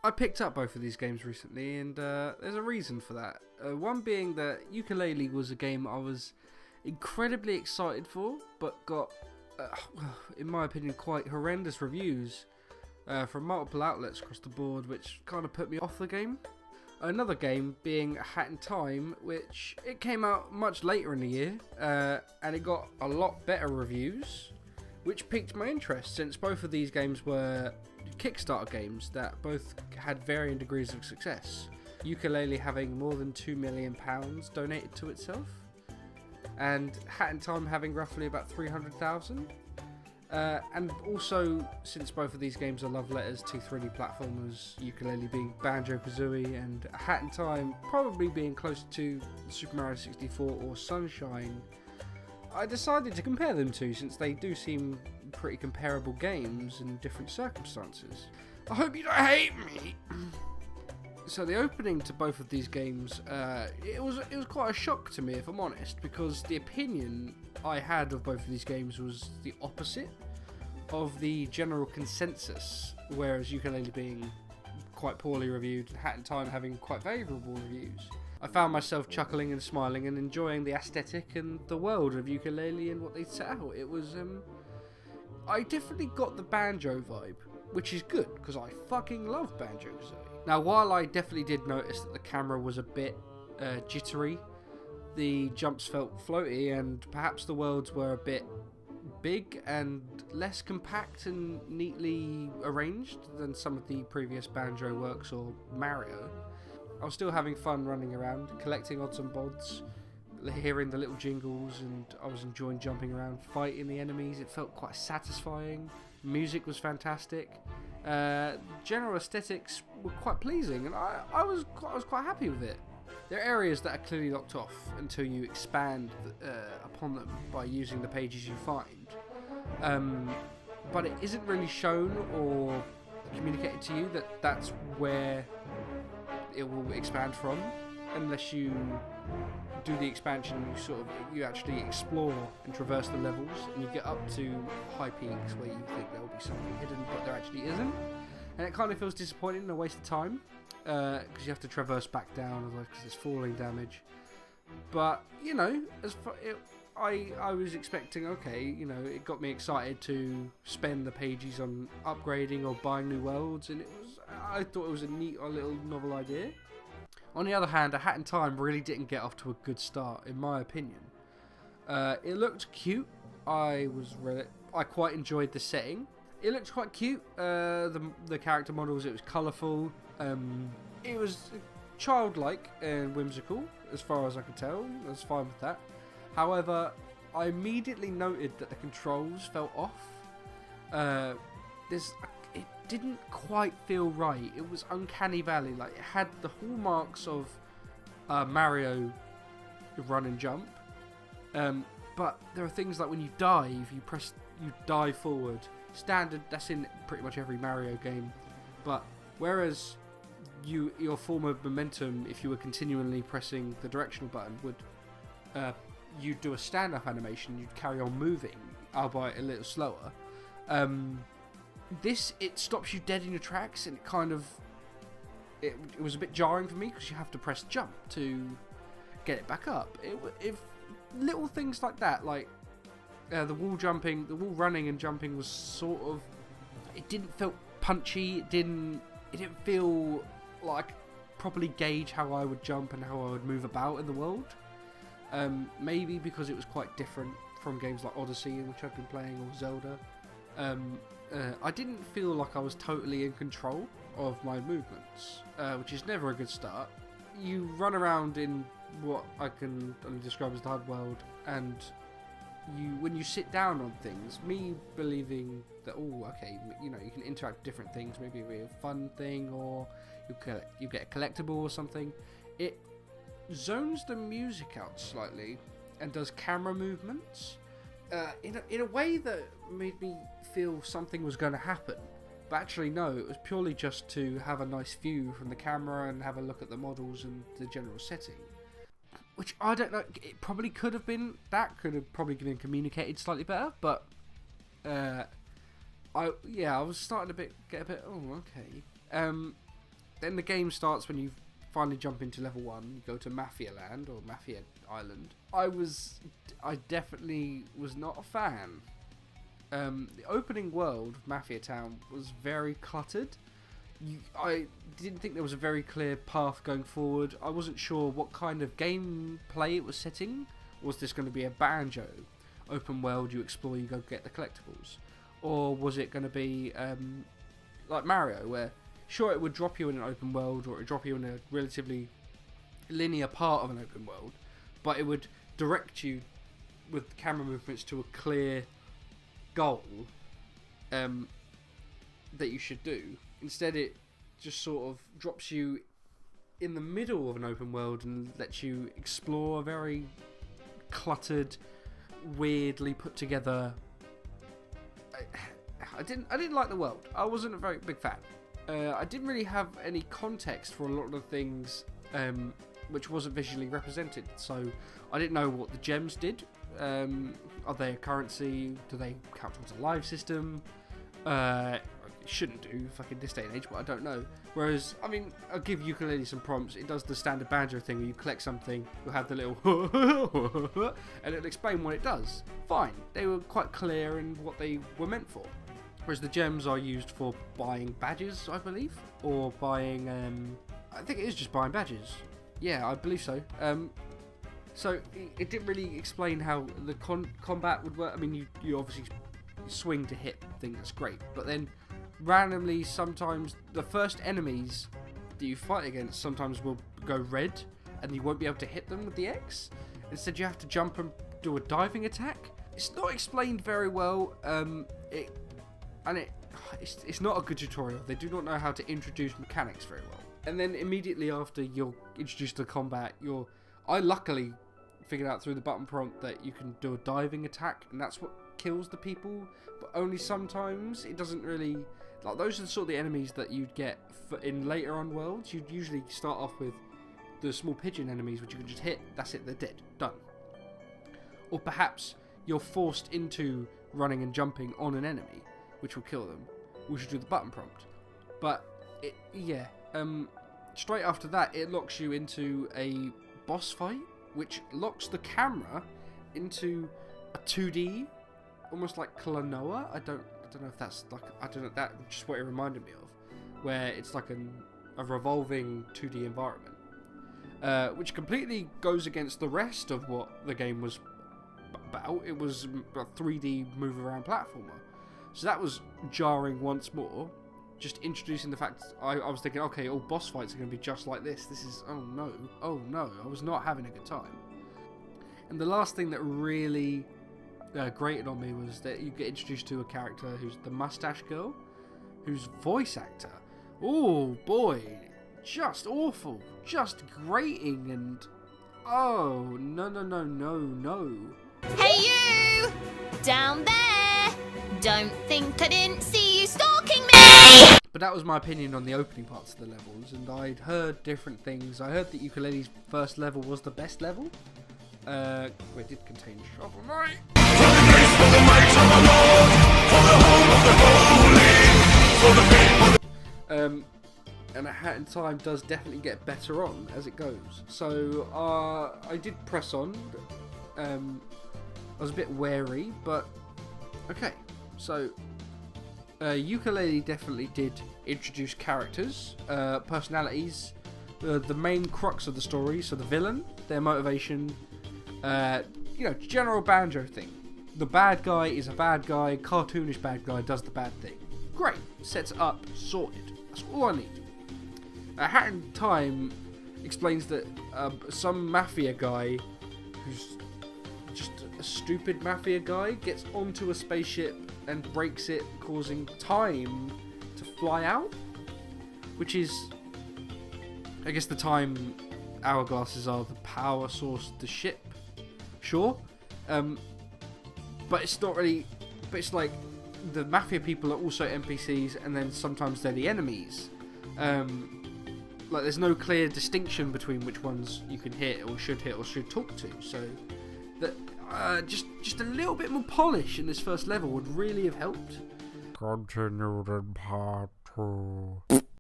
I picked up both of these games recently, and there's a reason for that. One being that Yooka-Laylee was a game I was incredibly excited for, but got, in my opinion, quite horrendous reviews from multiple outlets across the board, which kind of put me off the game. Another game being A Hat in Time, which it came out much later in the year, and it got a lot better reviews, which piqued my interest since both of these games were Kickstarter games that both had varying degrees of success. Yooka-Laylee having more than £2 million donated to itself, and Hat in Time having roughly about 300,000. And also, since both of these games are love letters to 3D platformers, Yooka-Laylee being Banjo-Kazooie and A Hat in Time probably being closer to Super Mario 64 or Sunshine, I decided to compare them two since they do seem pretty comparable games in different circumstances. I hope you don't hate me! So the opening to both of these games, it was quite a shock to me, if I'm honest, because the opinion I had of both of these games was the opposite of the general consensus, whereas Yooka-Laylee being quite poorly reviewed and Hat in Time having quite favourable reviews. I found myself chuckling and smiling and enjoying the aesthetic and the world of Yooka-Laylee and what they set out. It was, I definitely got the Banjo vibe, which is good, because I fucking love Banjo-Kazooie. Now, while I definitely did notice that the camera was a bit jittery, the jumps felt floaty, and perhaps the worlds were a bit big and less compact and neatly arranged than some of the previous Banjo works or Mario, I was still having fun running around, collecting odds and bods, hearing the little jingles, and I was enjoying jumping around, fighting the enemies. It felt quite satisfying. Music was fantastic. General aesthetics were quite pleasing, and I was quite happy with it. There are areas that are clearly locked off until you expand upon them by using the pages you find. But it isn't really shown or communicated to you that that's where it will expand from, unless you do the expansion and you actually explore and traverse the levels, and you get up to high peaks where you think there will be something hidden, but there actually isn't. And it kind of feels disappointing and a waste of time, because you have to traverse back down, otherwise because there's falling damage. But, you know, I was expecting, okay, you know, it got me excited to spend the pages on upgrading or buying new worlds, and I thought it was a neat little novel idea. On the other hand, A Hat in Time really didn't get off to a good start, in my opinion. It looked cute. I quite enjoyed the setting. It looked quite cute. The character models, it was colourful. It was childlike and whimsical, as far as I could tell. I was fine with that. However, I immediately noted that the controls felt off. It didn't quite feel right. It was uncanny valley. Like, it had the hallmarks of Mario run and jump. But there are things like when you dive, you dive forward. Standard, that's in pretty much every Mario game. But whereas your form of momentum, if you were continually pressing the directional button, would you'd do a stand-up animation, you'd carry on moving, albeit a little slower. It stops you dead in your tracks, and it was a bit jarring for me, because you have to press jump to get it back up. If little things like that, like the wall running and jumping was sort of, it didn't feel punchy. It didn't feel like properly gauge how I would jump and how I would move about in the world. Maybe because it was quite different from games like Odyssey, which I've been playing, or Zelda. I didn't feel like I was totally in control of my movements, which is never a good start. You run around in what I can only describe as the hard world, and when you sit down on things, me believing that, you know, you can interact with different things, maybe a real fun thing, or you get a collectible or something, it zones the music out slightly and does camera movements in a way that made me feel something was going to happen. But actually no, it was purely just to have a nice view from the camera and have a look at the models and the general setting. Which, I don't know, it probably could have been, that could have probably been communicated slightly better, but I was starting to get a bit, okay. then the game starts when you finally jump into level 1. You go to Mafia Land or Mafia Island. I definitely was not a fan. The opening world of Mafia Town was very cluttered. I didn't think there was a very clear path going forward. I wasn't sure what kind of gameplay it was setting. Was this going to be a Banjo open world, you explore, you go get the collectibles? Or was it going to be like Mario, where sure it would drop you in an open world, or it would drop you in a relatively linear part of an open world, but it would direct you with camera movements to a clear goal that you should do. Instead, it just sort of drops you in the middle of an open world and lets you explore a very cluttered, weirdly put together. I didn't like the world. I wasn't a very big fan. I didn't really have any context for a lot of the things which wasn't visually represented, so I didn't know what the gems did. Are they a currency? Do they count towards a live system? Shouldn't do fucking this day and age, but I don't know. Whereas, I mean, I'll give Yooka-Laylee some prompts. It does the standard Banjo thing where you collect something, you'll have the little and it'll explain what it does. Fine, they were quite clear in what they were meant for. Whereas the gems are used for buying badges, I believe, or buying, I think it is just buying badges. Yeah, I believe so. So it didn't really explain how the combat would work. I mean, you obviously swing to hit things, that's great, but then randomly sometimes the first enemies that you fight against sometimes will go red and you won't be able to hit them with the X. Instead you have to jump and do a diving attack. It's not explained very well. It's not a good tutorial. They do not know how to introduce mechanics very well. And then immediately after you're introduced to combat, I luckily figured out through the button prompt that you can do a diving attack, and that's what kills the people, but only sometimes. It doesn't really, like, those are the sort of the enemies that you'd get in later on worlds. You'd usually start off with the small pigeon enemies which you can just hit, that's it, they're dead, done. Or perhaps you're forced into running and jumping on an enemy which will kill them, which will do the button prompt. But straight after that it locks you into a boss fight which locks the camera into a 2D, almost like Klonoa. I don't know if that's like, I don't know, that's just what it reminded me of, where it's like a revolving 2D environment, which completely goes against the rest of what the game was about. It was a 3D move around platformer, so that was jarring once more. Just introducing the fact, I was thinking, okay, all boss fights are going to be just like this. This is, oh no, I was not having a good time. And the last thing that really grated on me was that you get introduced to a character who's the mustache girl, whose voice actor, oh boy, just awful, just grating, and oh no. Hey you! Down there! Don't think I didn't see you stalking me! But that was my opinion on the opening parts of the levels, and I'd heard different things. I heard that Yooka-Laylee's first level was the best level. It did contain Shovel Knight. And A Hat in Time does definitely get better on as it goes. So I did press on. I was a bit wary, but okay. So Yooka-Laylee definitely did introduce characters, personalities, the main crux of the story. So the villain, their motivation. General Banjo thing. The bad guy is a bad guy, cartoonish bad guy does the bad thing. Great, sets it up, sorted. That's all I need. A Hat in Time explains that some mafia guy, who's just a stupid mafia guy, gets onto a spaceship and breaks it, causing time to fly out. Which is, I guess the time hourglasses are the power source of the ship. Sure, but it's not really. But it's like the mafia people are also NPCs, and then sometimes they're the enemies. Like there's no clear distinction between which ones you can hit or should talk to. So that just a little bit more polish in this first level would really have helped. Continued in part 2.